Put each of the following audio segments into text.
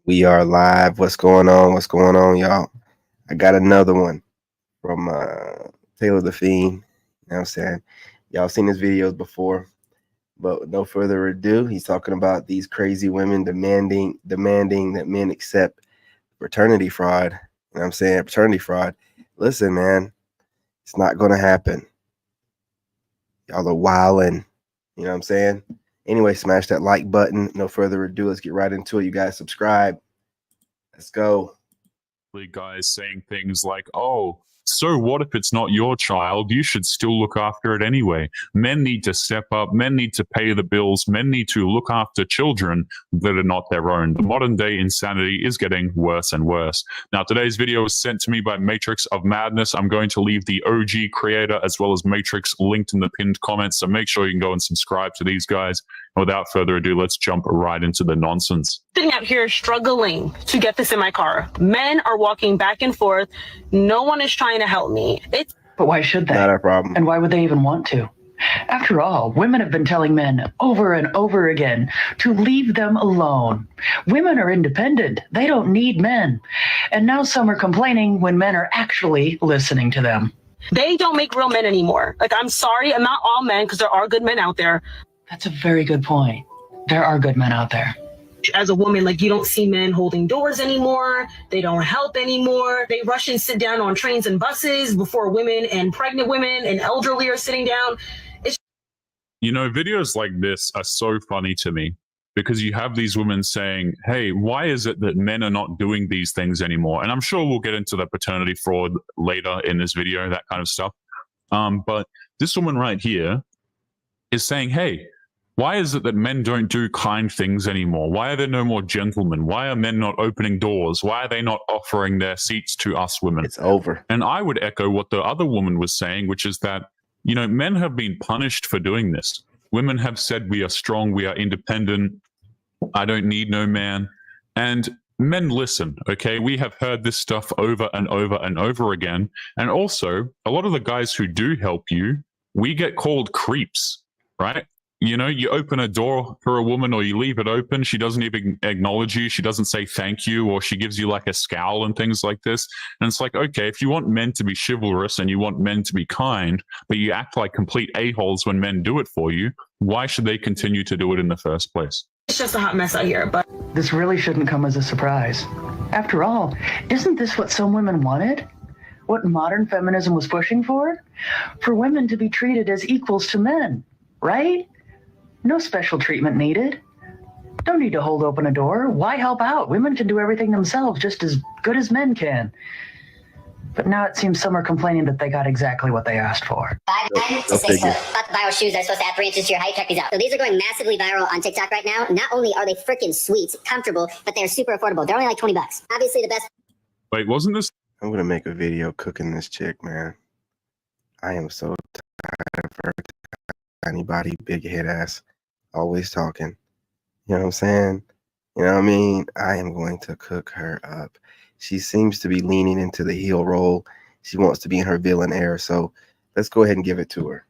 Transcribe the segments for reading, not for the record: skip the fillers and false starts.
We are live. What's going on? What's going on, y'all? I got another one from Taylor the Fiend. You know what I'm saying? Y'all seen his videos before, but with no further ado, he's talking about these crazy women demanding that men accept paternity fraud. You know what I'm saying? Paternity fraud. Listen, man, it's not gonna happen. Y'all are wildin'. You know what I'm saying? Anyway, smash that like button. No further ado, let's get right into it. You guys subscribe. Let's go. Guys saying things like, oh, so what if it's not your child? You should still look after it anyway. Men need to step up. Men need to pay the bills. Men need to look after children that are not their own. The modern day insanity is getting worse and worse. Now, today's video was sent to me by Matrix of Madness. I'm going to leave the OG creator as well as Matrix linked in the pinned comments. So make sure you can go and subscribe to these guys. Without further ado, let's jump right into the nonsense. Sitting out here struggling to get this in my car. Men are walking back and forth. No one is trying to help me. But why should they? Not our problem. And why would they even want to? After all, women have been telling men over and over again to leave them alone. Women are independent. They don't need men. And now some are complaining when men are actually listening to them. They don't make real men anymore. Like, I'm sorry, I'm not all men, because there are good men out there. That's a very good point. There are good men out there. As a woman, like, you don't see men holding doors anymore. They don't help anymore. They rush and sit down on trains and buses before women and pregnant women and elderly are sitting down. You know, videos like this are so funny to me because you have these women saying, hey, why is it that men are not doing these things anymore? And I'm sure we'll get into the paternity fraud later in this video, that kind of stuff. But this woman right here is saying, hey, why is it that men don't do kind things anymore? Why are there no more gentlemen? Why are men not opening doors? Why are they not offering their seats to us women? It's over. And I would echo what the other woman was saying, which is that, you know, men have been punished for doing this. Women have said we are strong, we are independent, I don't need no man. And men listen, okay? We have heard this stuff over and over and over again. And also, a lot of the guys who do help you, we get called creeps, right? You know, you open a door for a woman or you leave it open. She doesn't even acknowledge you. She doesn't say thank you, or she gives you like a scowl and things like this. And it's like, okay, if you want men to be chivalrous and you want men to be kind, but you act like complete a-holes when men do it for you, why should they continue to do it in the first place? It's just a hot mess out here, but This really shouldn't come as a surprise. After all, isn't this what some women wanted? What modern feminism was pushing for? For women to be treated as equals to men, right? No special treatment needed. Don't need to hold open a door. Why help out? Women can do everything themselves just as good as men can. But now it seems some are complaining that they got exactly what they asked for. 5'9" to 6 foot. About to buy our shoes. They're supposed to add 3 inches to your height. Check these out. So these are going massively viral on TikTok right now. Not only are they freaking sweet, comfortable, but they're super affordable. They're only like 20 bucks. Obviously the best. Wait, wasn't this? I'm gonna make a video cooking this chick, man. I am so tired of her tiny body, big head ass, always talking. You know what I'm saying? You know what I mean? I am going to cook her up. She seems to be leaning into the heel role. She wants to be in her villain air. So let's go ahead and give it to her.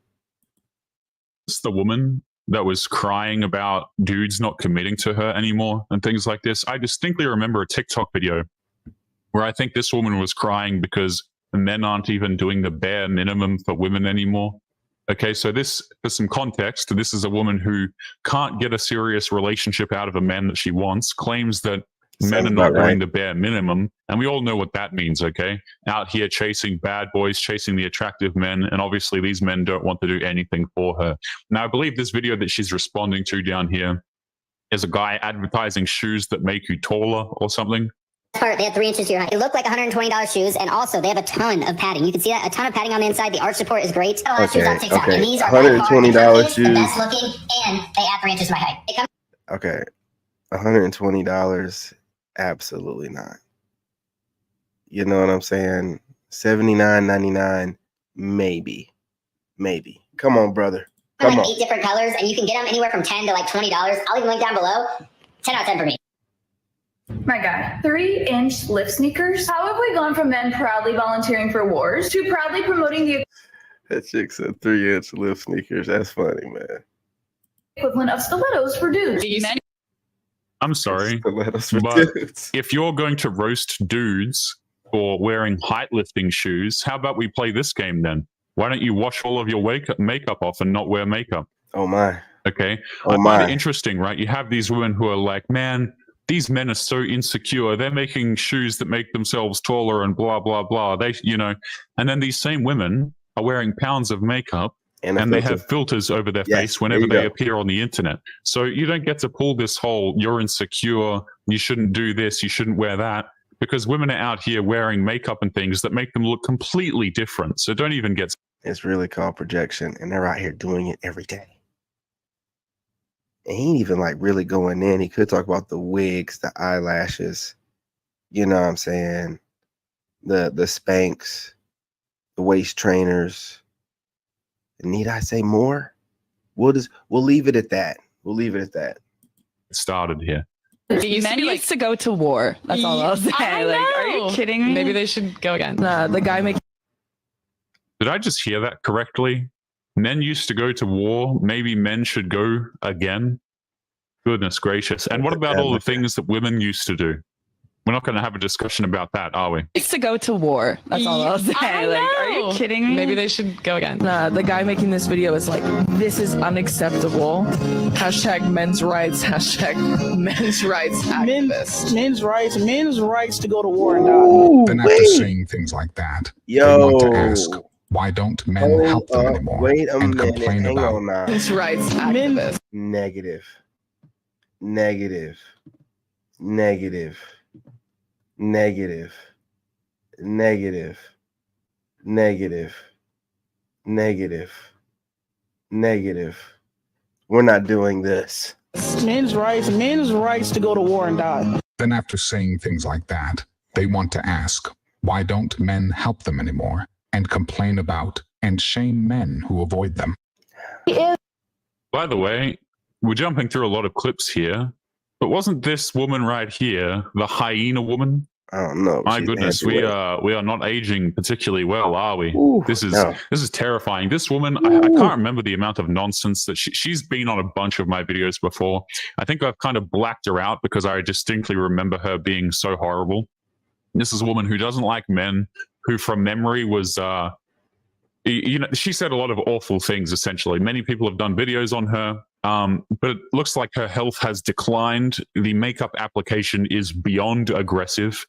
This is the woman that was crying about dudes not committing to her anymore and things like this. I distinctly remember a TikTok video where I think this woman was crying because men aren't even doing the bare minimum for women anymore. Okay, so this, for some context, this is a woman who can't get a serious relationship out of a man that she wants, claims that men are not doing the bare minimum, and we all know what that means, okay? Out here chasing bad boys, chasing the attractive men, and obviously these men don't want to do anything for her. Now, I believe this video that she's responding to down here is a guy advertising shoes that make you taller or something. Part, they have 3 inches to your height. They look like $120 shoes, and also they have a ton of padding. You can see that, a ton of padding on the inside. The arch support is great. A lot of shoes on TikTok, and these are $120 shoes. The best looking, and they add 3 inches to my height. Okay, $120, absolutely not. You know what I'm saying? $79.99, maybe. Come on, brother. Come like on. 8 different colors, and you can get them anywhere from $10 to like $20. I'll leave a link down below. 10 out of 10 for me. My guy, 3-inch lift sneakers. How have we gone from men proudly volunteering for wars to proudly promoting the That chick said 3-inch lift sneakers. That's funny, man. equivalent of stilettos for dudes? I'm sorry, Stilettos for but dudes. if you're going to roast dudes for wearing height lifting shoes, how about we play this game then? Why don't you wash all of your makeup off and not wear makeup? Oh my. Okay. Oh I find my. it interesting, right? You have these women who are like, man, these men are so insecure. They're making shoes that make themselves taller and blah, blah, blah. They, you know, and then these same women are wearing pounds of makeup and they have filters over their face whenever they appear on the internet. So you don't get to pull this whole, you're insecure, you shouldn't do this, you shouldn't wear that, because women are out here wearing makeup and things that make them look completely different. So don't even get... It's really called projection, and they're out here doing it every day. And he ain't even like really going in. He could talk about the wigs, the eyelashes, you know what I'm saying? The Spanx, the waist trainers. Need I say more? We'll leave it at that. We'll leave it at that. Started here. Men used to go to war. That's all I'll say. Like, are you kidding me? Maybe they should go again. The guy making... Did I just hear that correctly? Men used to go to war. Maybe men should go again. Goodness gracious. And what about all the things that women used to do? We're not going to have a discussion about that, are we? Used to go to war. That's all I'll say. Like, are you kidding me? Maybe they should go again. The guy making this video is like, this is unacceptable. Hashtag men's rights. Hashtag men's rights activist. Men's rights to go to war and die. Then after saying things like that, they want to ask, why don't men help them anymore? Wait a and minute. complain Hang about on now. Men's rights activist. Negative. We're not doing this. Men's rights to go to war and die. Then after saying things like that, they want to ask, why don't men help them anymore? And complain about and shame men who avoid them. By the way, we're jumping through a lot of clips here, but wasn't this woman right here the hyena woman? I don't know. My goodness, we are not aging particularly well, are we? Ooh, this is terrifying. This woman, I can't remember the amount of nonsense that she's been on a bunch of my videos before. I think I've kind of blacked her out because I distinctly remember her being so horrible. This is a woman who doesn't like men, who from memory was, you know, she said a lot of awful things, essentially. Many people have done videos on her, but it looks like her health has declined. The makeup application is beyond aggressive,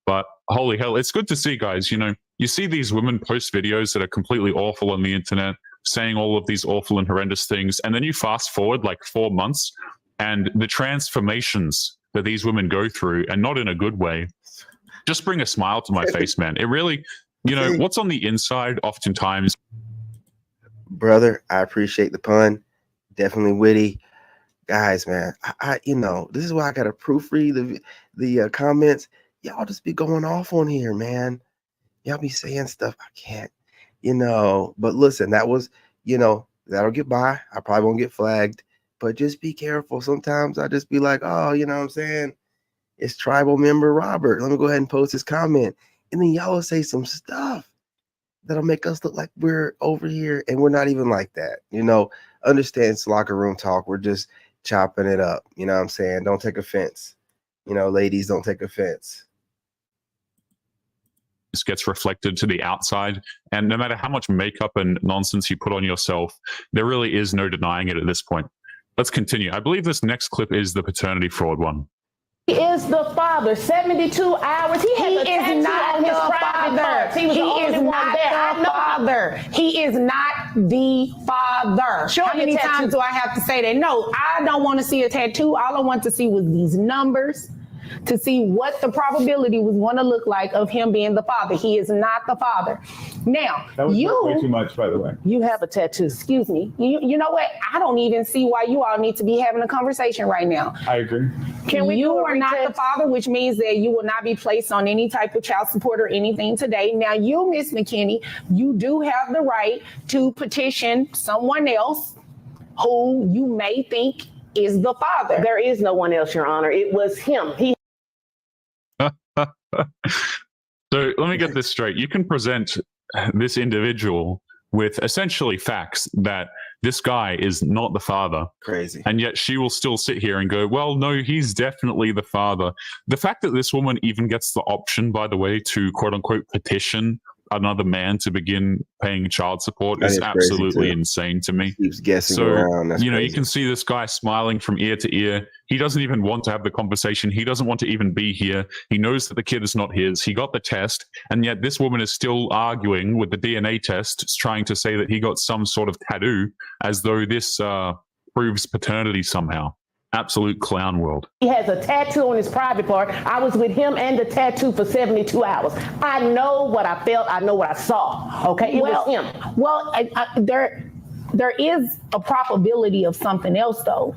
but holy hell, it's good to see, guys. You know, you see these women post videos that are completely awful on the internet, saying all of these awful and horrendous things, and then you fast forward like 4 months, and the transformations that these women go through, and not in a good way, just bring a smile to my face, man. It really, you know, what's on the inside oftentimes. Brother, I appreciate the pun. Definitely witty. Guys, man, I you know, this is why I got to proofread the comments. Y'all just be going off on here, man. Y'all be saying stuff I can't, you know. But listen, that was, you know, that'll get by. I probably won't get flagged, but just be careful. Sometimes I just be like, oh, you know what I'm saying? It's tribal member Robert. Let me go ahead and post his comment. And then y'all will say some stuff that'll make us look like we're over here, and we're not even like that. You know, understand it's locker room talk. We're just chopping it up. You know what I'm saying? Don't take offense. You know, ladies, don't take offense. This gets reflected to the outside, and no matter how much makeup and nonsense you put on yourself, there really is no denying it at this point. Let's continue. I believe this next clip is the paternity fraud one. He is the father. 72 hours. He is not the father. He is not the father. He is not the father. How many times do I have to say that? No, I don't want to see a tattoo. All I want to see was these numbers, to see what the probability was going to look like of him being the father. He is not the father. Now, that was way too much, by the way. You have a tattoo. Excuse me. You know what? I don't even see why you all need to be having a conversation right now. I agree. You are not the father, which means that you will not be placed on any type of child support or anything today. Now, you, Miss McKinney, you do have the right to petition someone else who you may think is the father. There is no one else, Your Honor. It was him. So let me get this straight. You can present this individual with essentially facts that this guy is not the father. Crazy. And yet she will still sit here and go, well, no, he's definitely the father. The fact that this woman even gets the option, by the way, to quote unquote petition another man to begin paying child support is absolutely insane to me. Keeps guessing so, around. That's you know, crazy. you can see this guy smiling from ear to ear. He doesn't even want to have the conversation. He doesn't want to even be here. He knows that the kid is not his. He got the test. And yet this woman is still arguing with the DNA test, trying to say that he got some sort of tattoo as though this proves paternity somehow. Absolute clown world. He has a tattoo on his private part. I was with him and the tattoo for 72 hours. I know what I felt. I know what I saw. Okay, it was him. Well, there is a probability of something else, though.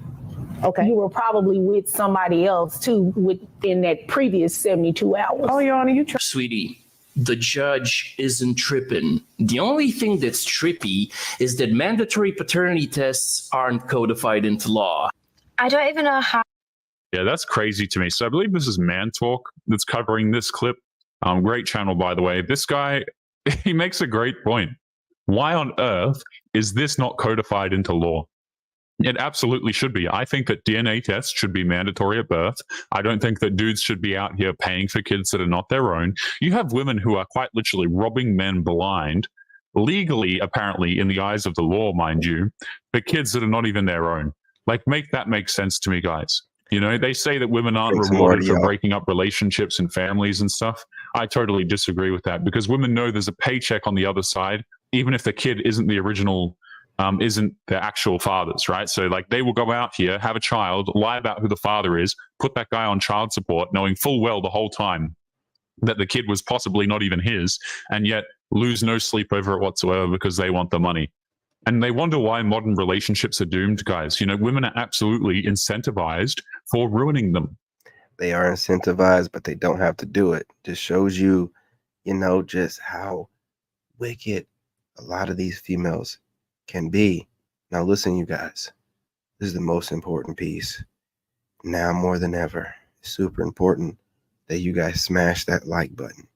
Okay, you were probably with somebody else too within that previous 72 hours. Oh, Your Honor, you Sweetie, the judge isn't tripping. The only thing that's trippy is that mandatory paternity tests aren't codified into law. I don't even know how. Yeah, that's crazy to me. So I believe this is Man Talk that's covering this clip. Great channel, by the way. This guy, he makes a great point. Why on earth is this not codified into law? It absolutely should be. I think that DNA tests should be mandatory at birth. I don't think that dudes should be out here paying for kids that are not their own. You have women who are quite literally robbing men blind, legally, apparently, in the eyes of the law, mind you, for kids that are not even their own. Like, make that make sense to me, guys. You know, they say that women aren't rewarded for breaking up relationships and families and stuff. I totally disagree with that, because women know there's a paycheck on the other side, even if the kid isn't the original, isn't the actual father's, right? So, like, they will go out here, have a child, lie about who the father is, put that guy on child support, knowing full well the whole time that the kid was possibly not even his, and yet lose no sleep over it whatsoever because they want the money. And they wonder why modern relationships are doomed, guys. You know, women are absolutely incentivized for ruining them. They are incentivized, but they don't have to do it. Just shows you, you know, just how wicked a lot of these females can be. Now, listen, you guys, this is the most important piece. Now more than ever, it's super important that you guys smash that like button.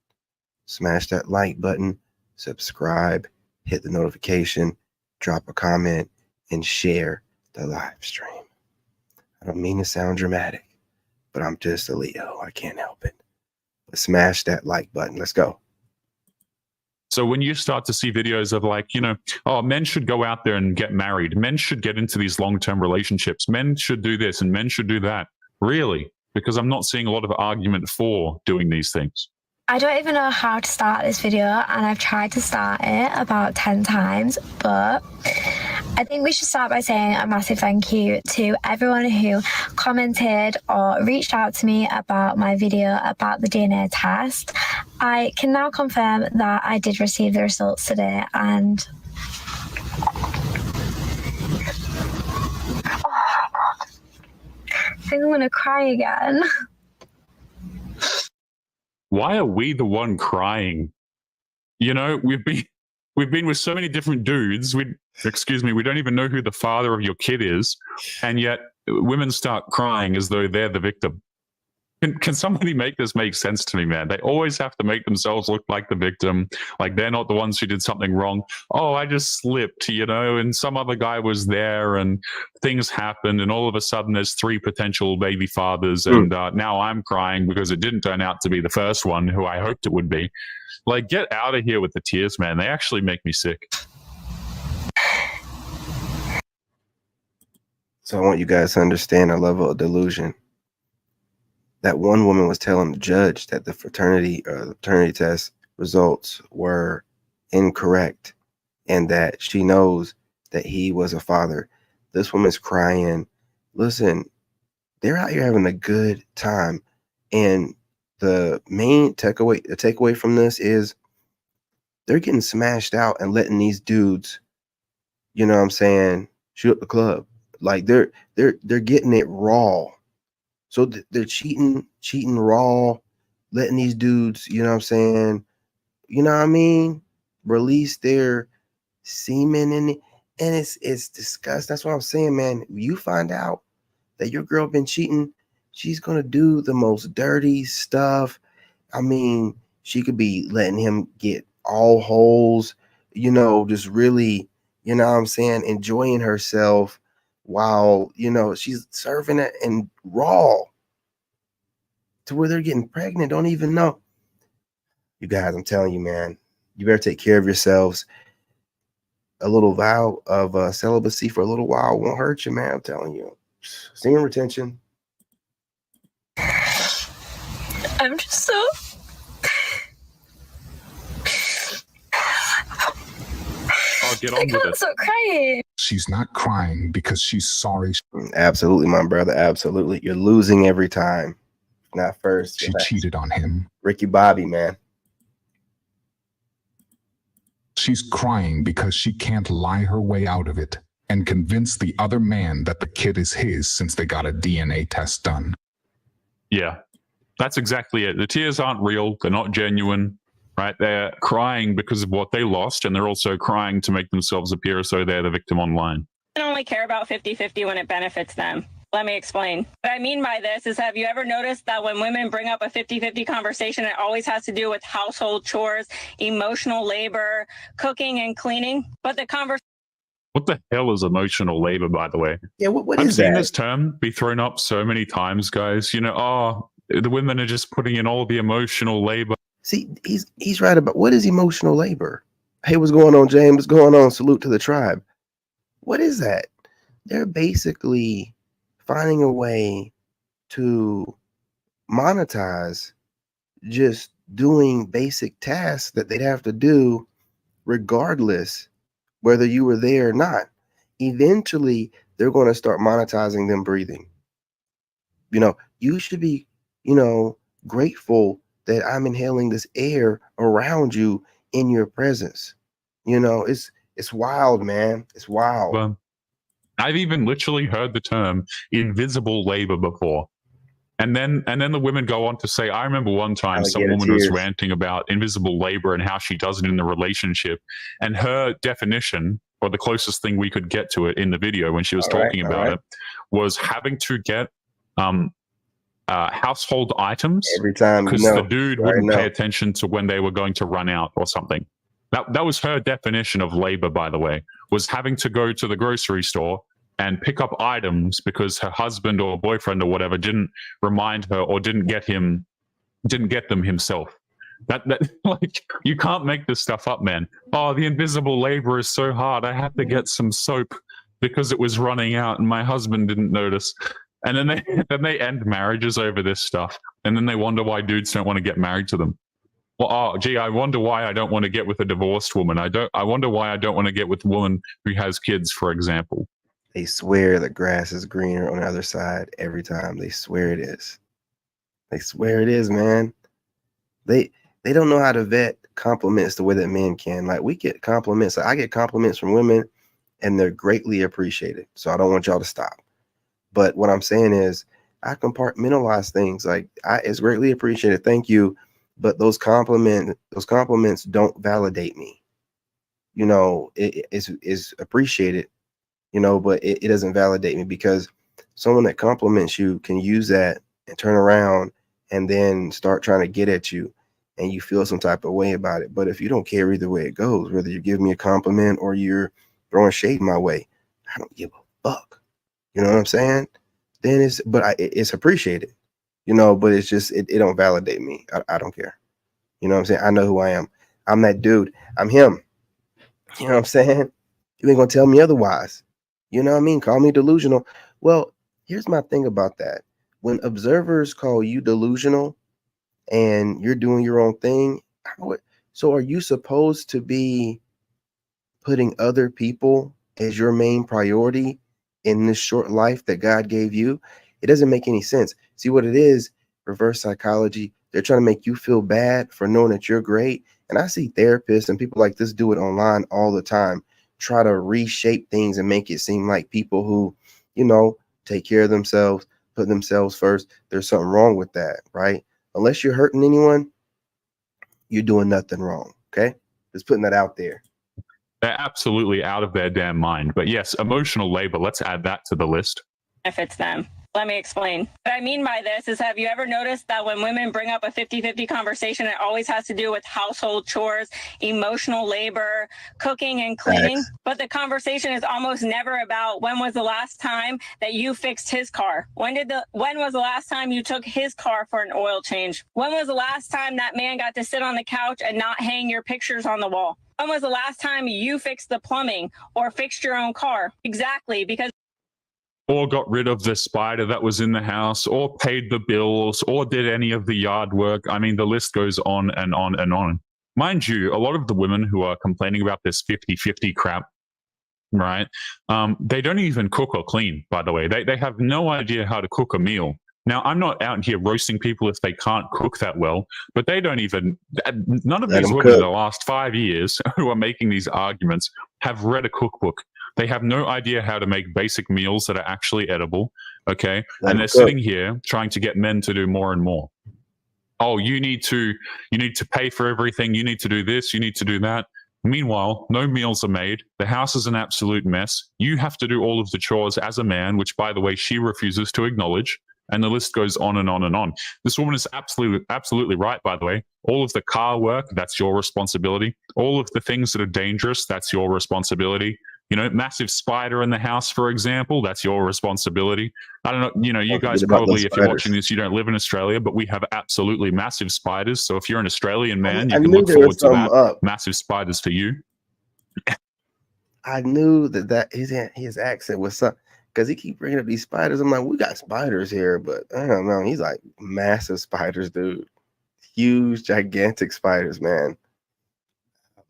Smash that like button, subscribe, hit the notification, drop a comment, and share the live stream. I don't mean to sound dramatic, but I'm just a Leo. I can't help it. But smash that like button. Let's go. So when you start to see videos of, like, you know, oh, men should go out there and get married. Men should get into these long-term relationships. Men should do this and men should do that. Really? Because I'm not seeing a lot of argument for doing these things. I don't even know how to start this video, and I've tried to start it about 10 times, but I think we should start by saying a massive thank you to everyone who commented or reached out to me about my video about the DNA test. I can now confirm that I did receive the results today, and oh my God, I think I'm gonna cry again. Why are we the one crying? You know, we've been with so many different dudes. We don't even know who the father of your kid is, and yet women start crying as though they're the victim. Can somebody make this make sense to me, man? They always have to make themselves look like the victim, like they're not the ones who did something wrong. Oh, I just slipped, you know, and some other guy was there and things happened, and all of a sudden there's 3 potential baby fathers, and now I'm crying because it didn't turn out to be the first one who I hoped it would be. Like, get out of here with the tears, man. They actually make me sick. So I want you guys to understand a level of delusion. That one woman was telling the judge that the paternity test results were incorrect and that she knows that he was a father. This woman's crying. Listen, they're out here having a good time. And the main takeaway from this is they're getting smashed out and letting these dudes, you know what I'm saying, shoot up the club. Like they're getting it raw. So they're cheating raw, letting these dudes, you know what I'm saying, you know what I mean, release their semen in it. And it's disgusting. That's what I'm saying, man. You find out that your girl been cheating, she's going to do the most dirty stuff. I mean, she could be letting him get all holes, you know, just really, you know what I'm saying, enjoying herself while, you know, she's serving it and raw to where they're getting pregnant, don't even know. You guys, I'm telling you, man, you better take care of yourselves. A little vow of celibacy for a little while won't hurt you, man. I'm telling you. Semen retention. I'm just so... Oh, get on with it. Stop crying. She's not crying because she's sorry. Absolutely, my brother. Absolutely. You're losing every time. Not first. She cheated on him. Ricky Bobby, man. She's crying because she can't lie her way out of it and convince the other man that the kid is his since they got a DNA test done. Yeah, that's exactly it. The tears aren't real. They're not genuine, right? They're crying because of what they lost, and they're also crying to make themselves appear as though they're the victim online. They only care about 50-50 when it benefits them. Let me explain. What I mean by this is, have you ever noticed that when women bring up a 50-50 conversation, it always has to do with household chores, emotional labor, cooking and cleaning? But the conversation... What the hell is emotional labor, by the way? Yeah, what I've is seen that? this term be thrown up so many times, guys. You know, oh, the women are just putting in all the emotional labor. See, he's right about what is emotional labor. Hey, what's going on, James? What's going on? Salute to the tribe. What is that? They're basically finding a way to monetize just doing basic tasks that they'd have to do regardless whether you were there or not. Eventually, they're going to start monetizing them breathing. You know, you should be, you know, grateful that I'm inhaling this air around you in your presence. You know, it's wild, man. It's wild. I've even literally heard the term invisible labor before. And then the women go on to say, I remember one time some woman was ranting about invisible labor and how she does it in the relationship. And her definition, or the closest thing we could get to it in the video when she was talking about it, was having to get household items every time because the dude wouldn't pay attention to when they were going to run out or something. That was her definition of labor, by the way, was having to go to the grocery store and pick up items because her husband or boyfriend or whatever didn't remind her or didn't get them himself. That like, you can't make this stuff up, man. Oh, the invisible labor is so hard. I had to get some soap because it was running out and my husband didn't notice. And then they end marriages over this stuff. And then they wonder why dudes don't want to get married to them. Well, oh, gee, I wonder why I don't want to get with a divorced woman. I wonder why I don't want to get with a woman who has kids, for example. They swear the grass is greener on the other side every time. They swear it is. They swear it is, man. They don't know how to vet compliments the way that men can. Like, we get compliments. Like, I get compliments from women, and they're greatly appreciated. So I don't want y'all to stop. But what I'm saying is, I compartmentalize things. Like, it's greatly appreciated. Thank you. But those compliments don't validate me. You know, it's appreciated, you know, but it doesn't validate me, because someone that compliments you can use that and turn around and then start trying to get at you, and you feel some type of way about it. But if you don't care either way it goes, whether you give me a compliment or you're throwing shade my way, I don't give a fuck. You know what I'm saying? Then it's appreciated. You know, but it's just, it don't validate me. I don't care. You know what I'm saying? I know who I am. I'm that dude. I'm him. You know what I'm saying? You ain't gonna tell me otherwise. You know what I mean? Call me delusional. Well, here's my thing about that. When observers call you delusional and you're doing your own thing, so are you supposed to be putting other people as your main priority in this short life that God gave you? It doesn't make any sense. See what it is? Reverse psychology. They're trying to make you feel bad for knowing that you're great. And I see therapists and people like this do it online all the time, try to reshape things and make it seem like people who, you know, take care of themselves, put themselves first. There's something wrong with that, right? Unless you're hurting anyone, you're doing nothing wrong. Okay? Just putting that out there. They're absolutely out of their damn mind. But yes, emotional labor, let's add that to the list. Benefits them. Let me explain. What I mean by this is, have you ever noticed that when women bring up a 50-50 conversation, it always has to do with household chores, emotional labor, cooking and cleaning? Facts. But the conversation is almost never about when was the last time that you fixed his car? When was the last time you took his car for an oil change? When was the last time that man got to sit on the couch and not hang your pictures on the wall? When was the last time you fixed the plumbing or fixed your own car? Exactly, because or got rid of the spider that was in the house, or paid the bills, or did any of the yard work. I mean, the list goes on and on and on. Mind you, a lot of the women who are complaining about this 50-50 crap, right? They don't even cook or clean, by the way. They have no idea how to cook a meal. Now, I'm not out here roasting people if they can't cook that well, but they don't even, none of these women in the last 5 years who are making these arguments have read a cookbook. They have no idea how to make basic meals that are actually edible, okay? And they're sitting here trying to get men to do more and more. Oh, you need to pay for everything. You need to do this. You need to do that. Meanwhile, no meals are made. The house is an absolute mess. You have to do all of the chores as a man, which, by the way, she refuses to acknowledge. And the list goes on and on and on. This woman is absolutely right, by the way. All of the car work, that's your responsibility. All of the things that are dangerous, that's your responsibility. You know, massive spider in the house, for example, that's your responsibility. I don't know, you know, you guys probably, if you're watching this, you don't live in Australia, but we have absolutely massive spiders. So if you're an Australian man, you can look forward to that. Massive spiders for you. I knew that his accent was something, because he keep bringing up these spiders. I'm like, we got spiders here, but I don't know. He's like, massive spiders, dude. Huge, gigantic spiders, man.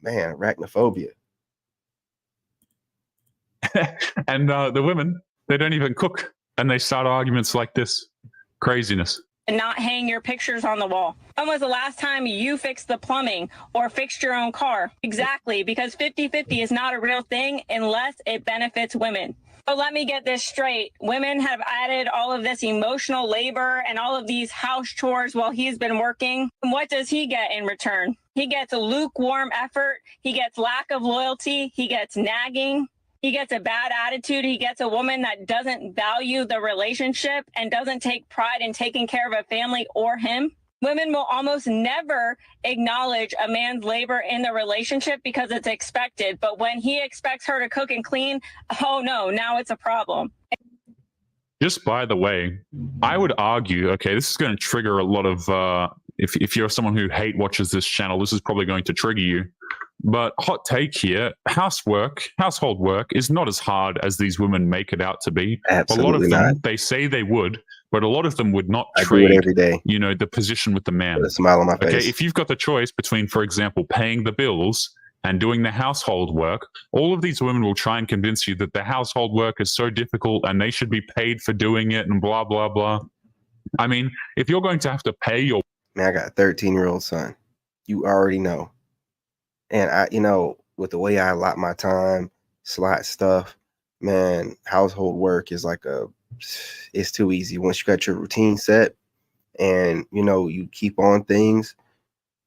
Man, arachnophobia. And the women, they don't even cook, and they start arguments like this. Craziness. And not hang your pictures on the wall. When was the last time you fixed the plumbing or fixed your own car? Exactly, because 50-50 is not a real thing unless it benefits women. But let me get this straight. Women have added all of this emotional labor and all of these house chores while he's been working. And what does he get in return? He gets a lukewarm effort. He gets lack of loyalty. He gets nagging. He gets a bad attitude. He gets a woman that doesn't value the relationship and doesn't take pride in taking care of a family or him. Women will almost never acknowledge a man's labor in the relationship because it's expected. But when he expects her to cook and clean, oh no, now it's a problem. Just by the way, I would argue, okay, this is going to trigger a lot of, if you're someone who watches this channel, this is probably going to trigger you. But hot take here, household work is not as hard as these women make it out to be. Absolutely a lot of them, not. they say they would, but a lot of them would not I trade do it every day. You know, the position with the man. With a smile on my face. Okay, if you've got the choice between, for example, paying the bills and doing the household work, all of these women will try and convince you that the household work is so difficult and they should be paid for doing it and blah, blah, blah. I mean, if you're going to have to pay your... Man, I got a 13-year-old son. You already know. And I, you know, with the way I allot my time, slot stuff, man, household work is like it's too easy. Once you got your routine set and, you know, you keep on things,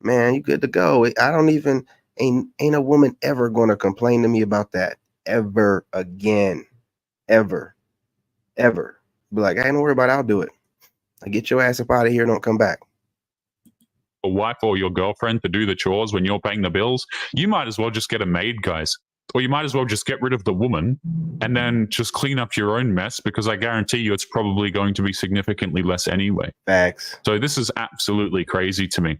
man, you good to go. I don't even, ain't a woman ever going to complain to me about that ever again, ever. Be like, I ain't worried about it. I'll do it. Get your ass up out of here. Don't come back. A wife or your girlfriend to do the chores when you're paying the bills, you might as well just get a maid, guys. Or you might as well just get rid of the woman and then just clean up your own mess, because I guarantee you it's probably going to be significantly less anyway. Facts. So this is absolutely crazy to me.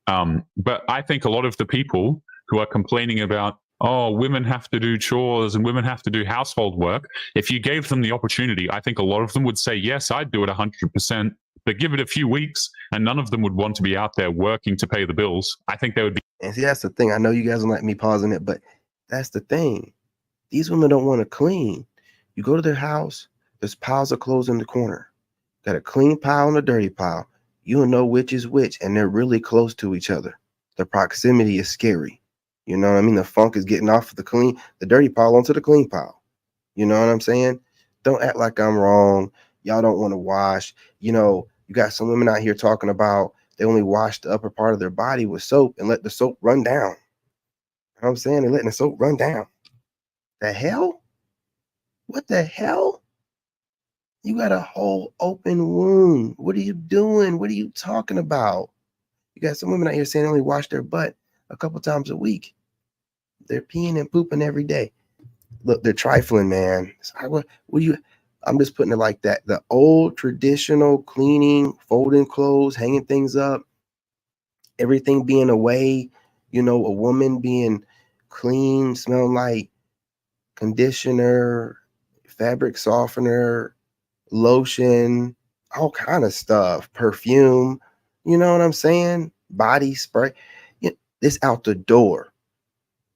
But I think a lot of the people who are complaining about, oh, women have to do chores and women have to do household work, if you gave them the opportunity, I think a lot of them would say, yes, I'd do it 100%. But give it a few weeks and none of them would want to be out there working to pay the bills. I think they would be. And see, that's the thing. I know you guys don't like me pausing it, but that's the thing. These women don't want to clean. You go to their house, there's piles of clothes in the corner. Got a clean pile and a dirty pile. You don't know which is which, and they're really close to each other. The proximity is scary. You know what I mean? The funk is getting off of the dirty pile onto the clean pile. You know what I'm saying? Don't act like I'm wrong. Y'all don't want to wash. You know, you got some women out here talking about they only wash the upper part of their body with soap and let the soap run down. You know what I'm saying? They're letting the soap run down. The hell? What the hell? You got a whole open wound. What are you doing? What are you talking about? You got some women out here saying they only wash their butt a couple times a week. They're peeing and pooping every day. Look, they're trifling, man. What do you? I'm just putting it like that. The old traditional cleaning, folding clothes, hanging things up, everything being away, you know, a woman being clean, smelling like conditioner, fabric softener, lotion, all kind of stuff, perfume, you know what I'm saying? Body spray. It's out the door.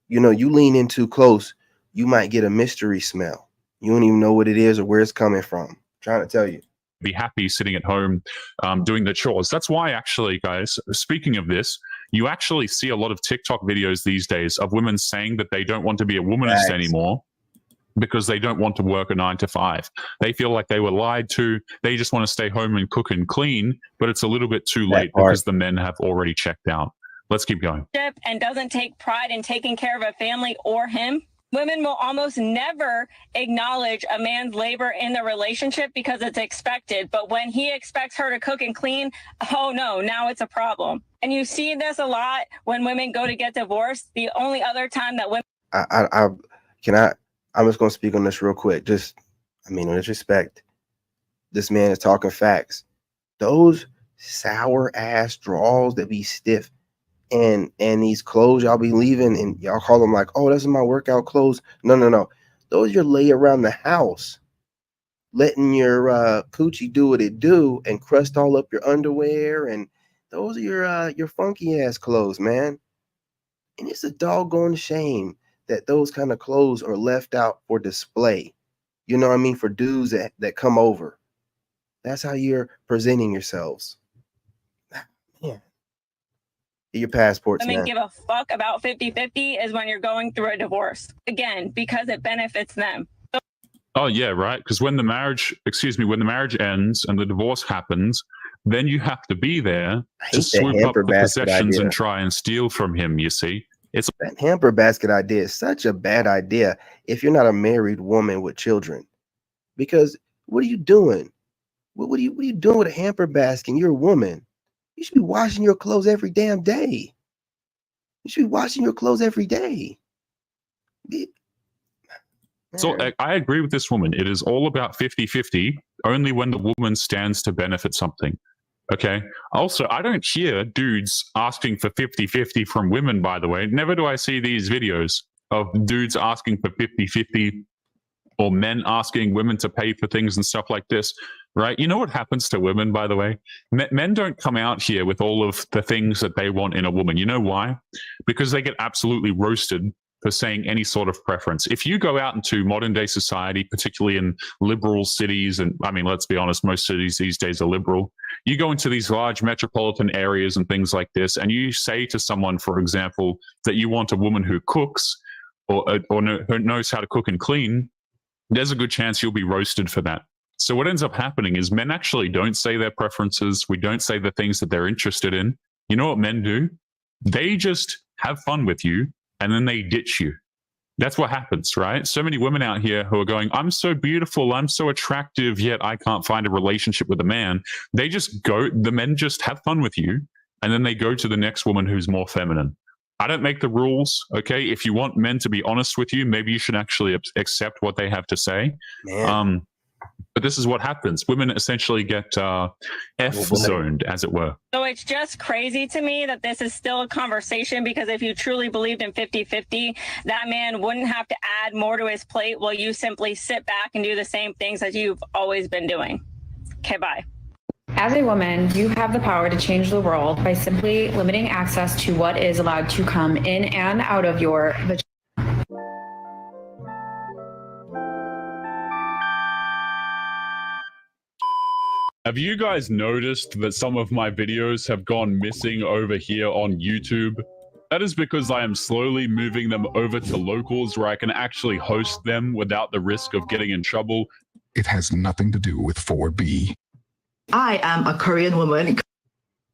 You know, you lean in too close, you might get a mystery smell. You don't even know what it is or where it's coming from. I'm trying to tell you. Be happy sitting at home doing the chores. That's why, actually, guys, speaking of this, you actually see a lot of TikTok videos these days of women saying that they don't want to be a womanist anymore because they don't want to work a 9 to 5. They feel like they were lied to. They just want to stay home and cook and clean, but it's a little bit too late because the men have already checked out. Let's keep going. And doesn't take pride in taking care of a family or him. Women will almost never acknowledge a man's labor in the relationship because it's expected. But when he expects her to cook and clean, oh no, now it's a problem. And you see this a lot when women go to get divorced. The only other time that women... I'm just going to speak on this real quick. Just, I mean, with respect, this man is talking facts. Those sour ass drawers that be stiff and these clothes y'all be leaving and y'all call them like, oh, those are my workout clothes. No. Those you lay around the house, letting your coochie do what it do and crust all up your underwear. And those are your funky ass clothes, man. And it's a doggone shame that those kind of clothes are left out for display. You know what I mean? For dudes that come over. That's how you're presenting yourselves. Man. Your passports, women man. give a fuck about 50-50 is when you're going through a divorce. Again, because it benefits them. Oh, yeah, right. Because when the marriage ends and the divorce happens, then you have to be there to swoop up the possessions and try and steal from him, you see. That hamper basket idea is such a bad idea if you're not a married woman with children. Because what are you doing? What are you doing with a hamper basket? You're a woman. You should be washing your clothes every damn day. You should be washing your clothes every day. So I agree with this woman. It is all about 50-50 only when the woman stands to benefit something. Okay. Also, I don't hear dudes asking for 50-50 from women, by the way. Never do I see these videos of dudes asking for 50-50 or men asking women to pay for things and stuff like this, right? You know what happens to women, by the way? Men don't come out here with all of the things that they want in a woman. You know why? Because they get absolutely roasted for saying any sort of preference. If you go out into modern day society, particularly in liberal cities, and I mean, let's be honest, most cities these days are liberal. You go into these large metropolitan areas and things like this, and you say to someone, for example, that you want a woman who cooks or who knows how to cook and clean, there's a good chance you'll be roasted for that. So what ends up happening is men actually don't say their preferences. We don't say the things that they're interested in. You know what men do? They just have fun with you, and then they ditch you. That's what happens, right? So many women out here who are going, I'm so beautiful, I'm so attractive, yet I can't find a relationship with a man. They just go, the men just have fun with you, and then they go to the next woman who's more feminine. I don't make the rules, okay? If you want men to be honest with you, maybe you should actually accept what they have to say. But this is what happens. Women essentially get F-zoned, as it were. So it's just crazy to me that this is still a conversation, because if you truly believed in 50-50, that man wouldn't have to add more to his plate while you simply sit back and do the same things that you've always been doing. Okay, bye. As a woman, you have the power to change the world by simply limiting access to what is allowed to come in and out of your vagina. Have you guys noticed that some of my videos have gone missing over here on YouTube? That is because I am slowly moving them over to locals where I can actually host them without the risk of getting in trouble. It has nothing to do with 4B. I am a Korean woman.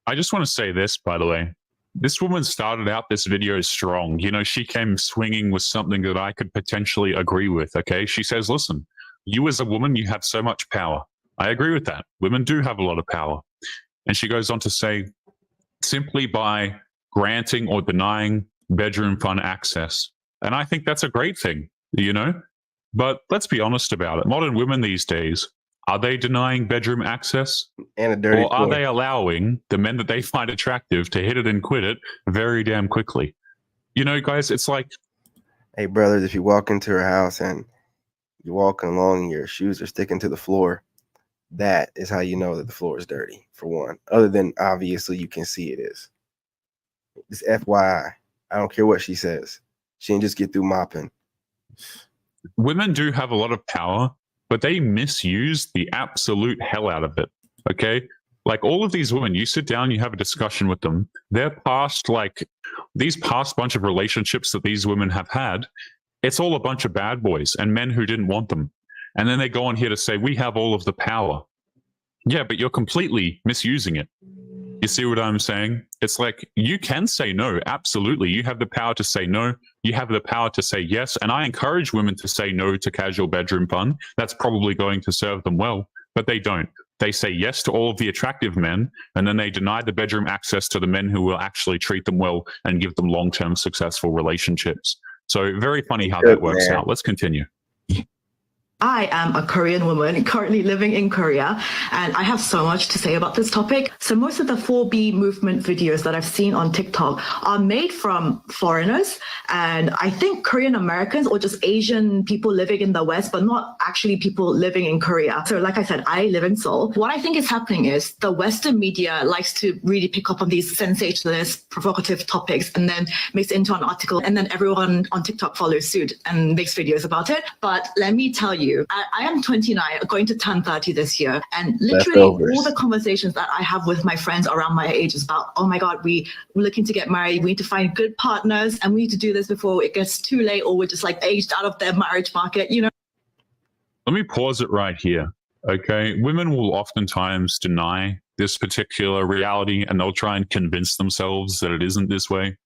I just want to say this, by the way. This woman started out this video strong. You know, she came swinging with something that I could potentially agree with, okay? She says, listen, you as a woman, you have so much power. I agree with that. Women do have a lot of power. And she goes on to say, simply by granting or denying bedroom fun access. And I think that's a great thing, you know? But let's be honest about it. Modern women these days, are they denying bedroom access? And a dirty Or are floor. they allowing the men that they find attractive to hit it and quit it very damn quickly? You know, guys, it's like... Hey, brothers, if you walk into her house and you're walking along and your shoes are sticking to the floor, that is how you know that the floor is dirty, for one. Other than, obviously, you can see it is. It's FYI. I don't care what she says. She didn't just get through mopping. Women do have a lot of power, but they misuse the absolute hell out of it. Okay? Like all of these women, you sit down, you have a discussion with them. They're past, like, these past bunch of relationships that these women have had, it's all a bunch of bad boys and men who didn't want them. And then they go on here to say, we have all of the power. Yeah, but you're completely misusing it. You see what I'm saying? It's like, you can say no, absolutely. You have the power to say no. You have the power to say yes. And I encourage women to say no to casual bedroom fun. That's probably going to serve them well, but they don't. They say yes to all of the attractive men, and then they deny the bedroom access to the men who will actually treat them well and give them long-term successful relationships. So very funny how that works out. Let's continue. I am a Korean woman currently living in Korea, and I have so much to say about this topic. So most of the 4B movement videos that I've seen on TikTok are made from foreigners, and I think Korean Americans or just Asian people living in the West, but not actually people living in Korea. So like I said, I live in Seoul. What I think is happening is the Western media likes to really pick up on these sensationalist, provocative topics and then makes it into an article, and then everyone on TikTok follows suit and makes videos about it. But let me tell you, I am 29, going to turn 30 this year, and literally all the conversations that I have with my friends around my age is about, oh my God, we're looking to get married, we need to find good partners, and we need to do this before it gets too late or we're just like aged out of their marriage market, you know? Let me pause it right here. Okay, women will oftentimes deny this particular reality, and they'll try and convince themselves that it isn't this way.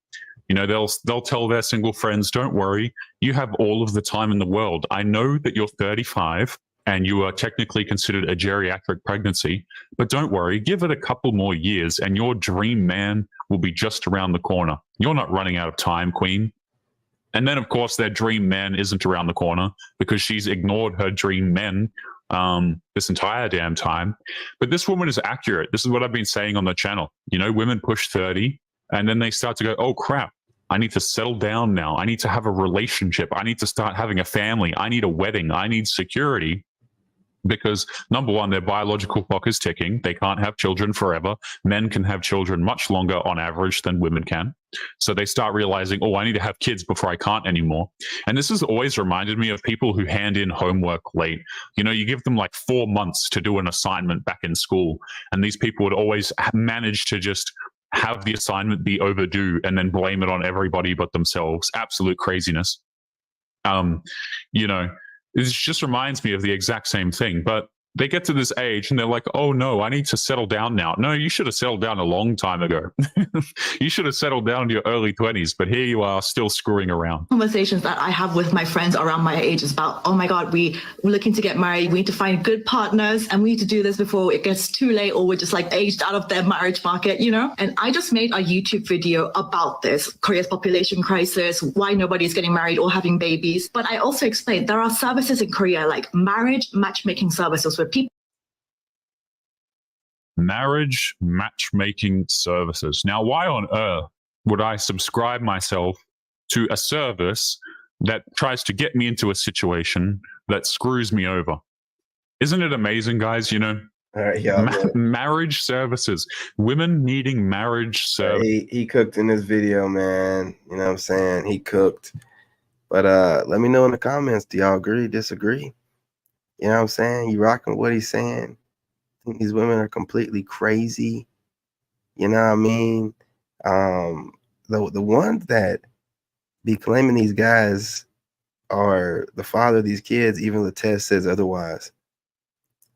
You know, they'll tell their single friends, don't worry, you have all of the time in the world. I know that you're 35 and you are technically considered a geriatric pregnancy, but don't worry, give it a couple more years and your dream man will be just around the corner. You're not running out of time, queen. And then, of course, their dream man isn't around the corner because she's ignored her dream men this entire damn time. But this woman is accurate. This is what I've been saying on the channel. You know, women push 30 and then they start to go, oh, crap. I need to settle down now. I need to have a relationship. I need to start having a family. I need a wedding. I need security. Because number one, their biological clock is ticking. They can't have children forever. Men can have children much longer on average than women can. So they start realizing, oh, I need to have kids before I can't anymore. And this has always reminded me of people who hand in homework late. You know, you give them like 4 months to do an assignment back in school. And these people would always manage to just have the assignment be overdue and then blame it on everybody but themselves. Absolute craziness. You know, it just reminds me of the exact same thing. But they get to this age and they're like, oh no, I need to settle down now. No, you should have settled down a long time ago. You should have settled down in your early 20s, but here you are still screwing around. Conversations that I have with my friends around my age is about, oh my God, we're looking to get married. We need to find good partners and we need to do this before it gets too late or we're just like aged out of their marriage market, you know? And I just made a YouTube video about this, Korea's population crisis, why nobody's getting married or having babies. But I also explained there are services in Korea like marriage matchmaking services where people marriage matchmaking services. Now, why on earth would I subscribe myself to a service that tries to get me into a situation that screws me over? Isn't it amazing, guys? You know, marriage services, women needing marriage services. He cooked in this video, man. You know what I'm saying? He cooked. But let me know in the comments, do y'all agree, disagree? You know what I'm saying? You rocking with what he's saying? I think these women are completely crazy. You know what I mean? The ones that be claiming these guys are the father of these kids, even the test says otherwise.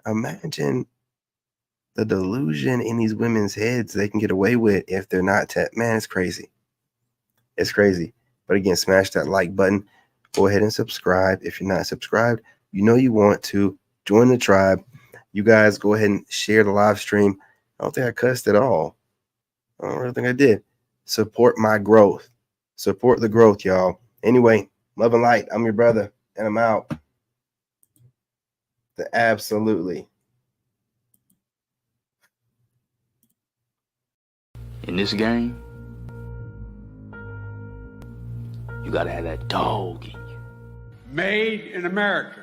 Imagine the delusion in these women's heads they can get away with if they're not man, it's crazy. It's crazy. But again, smash that like button. Go ahead and subscribe. If you're not subscribed, you know you want to join the tribe. You guys go ahead and share the live stream. I don't think I cussed at all. I don't really think I did. Support my growth. Support the growth, y'all. Anyway, love and light. I'm your brother, and I'm out. Absolutely. In this game, you gotta have that dog in you. Made in America.